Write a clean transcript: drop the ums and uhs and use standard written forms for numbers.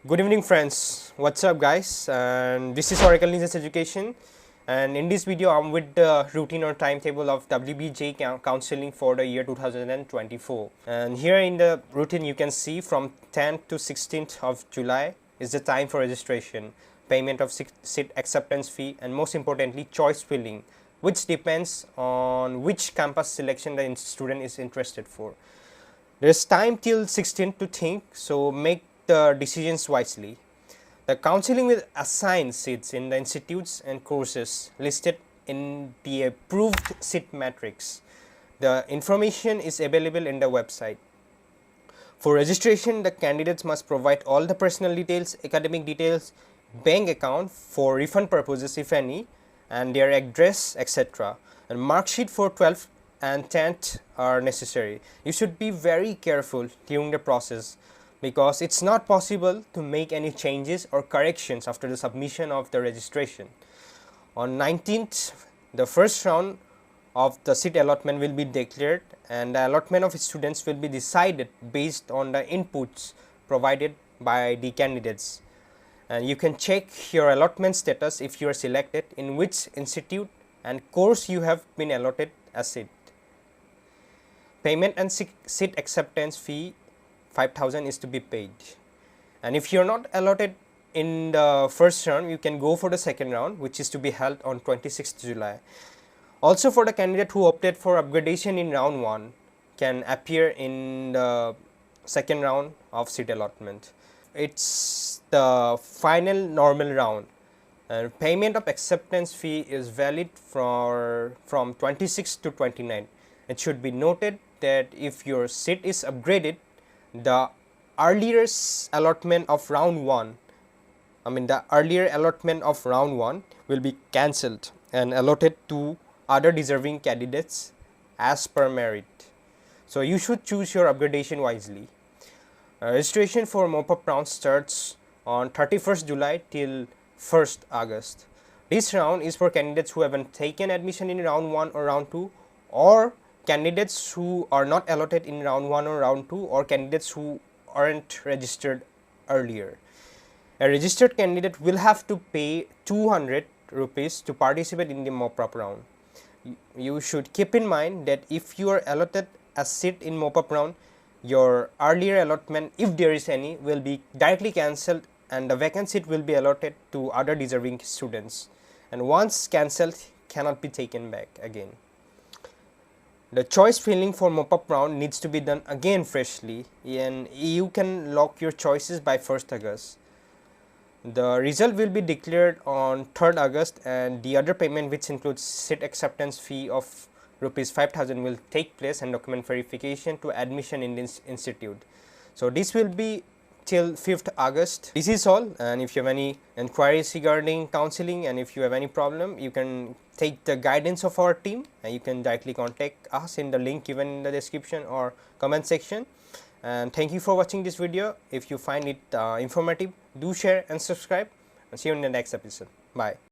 Good evening friends, what's up guys, and this is Oracle Ninjas Education, and in this video I'm with the routine or timetable of WBJEE Counselling for the year 2024. And here in the routine you can see from 10th to 16th of July is the time for registration, payment of seat acceptance fee, and most importantly choice filling, which depends on which campus selection the student is interested for. There's time till 16th to think, so make the decisions wisely. The counseling will assign seats in the institutes and courses listed in the approved seat matrix. The information is available in the website. For registration, the candidates must provide all the personal details, academic details, bank account for refund purposes if any, and their address, etc. And mark sheet for 12th and 10th are necessary. You should be very careful during the process, because it's not possible to make any changes or corrections after the submission of the registration. On 19th, the first round of the seat allotment will be declared, and the allotment of students will be decided based on the inputs provided by the candidates. And you can check your allotment status if you are selected, in which institute and course you have been allotted a seat. Payment and seat acceptance fee 5,000 is to be paid, and if you are not allotted in the first round, you can go for the second round, which is to be held on 26th July. Also, for the candidate who opted for upgradation in round 1 can appear in the second round of seat allotment. It's the final normal round, and payment of acceptance fee is valid from 26 to 29. It should be noted that if your seat is upgraded, the earlier allotment of round 1, will be cancelled and allotted to other deserving candidates as per merit. So you should choose your upgradation wisely. Registration for mop-up round starts on 31st July till 1st August. This round is for candidates who haven't taken admission in round 1 or round 2, or candidates who are not allotted in round 1 or round 2, or candidates who aren't registered earlier. A registered candidate will have to pay 200 rupees to participate in the mop-up round. You should keep in mind that if you are allotted a seat in mop-up round, your earlier allotment, if there is any, will be directly cancelled, and the vacant seat will be allotted to other deserving students, and once cancelled cannot be taken back again. The choice filling for mop-up round needs to be done again freshly, and you can lock your choices by 1st August. The result will be declared on 3rd August, and the other payment, which includes seat acceptance fee of rupees 5,000, will take place, and document verification to admission in this institute. So this will be till 5th August. This is all, and if you have any inquiries regarding counseling, and if you have any problem, you can take the guidance of our team, and you can directly contact us in the link given in the description or comment section. And thank you for watching this video. If you find it informative, do share and subscribe, and see you in the next episode. Bye.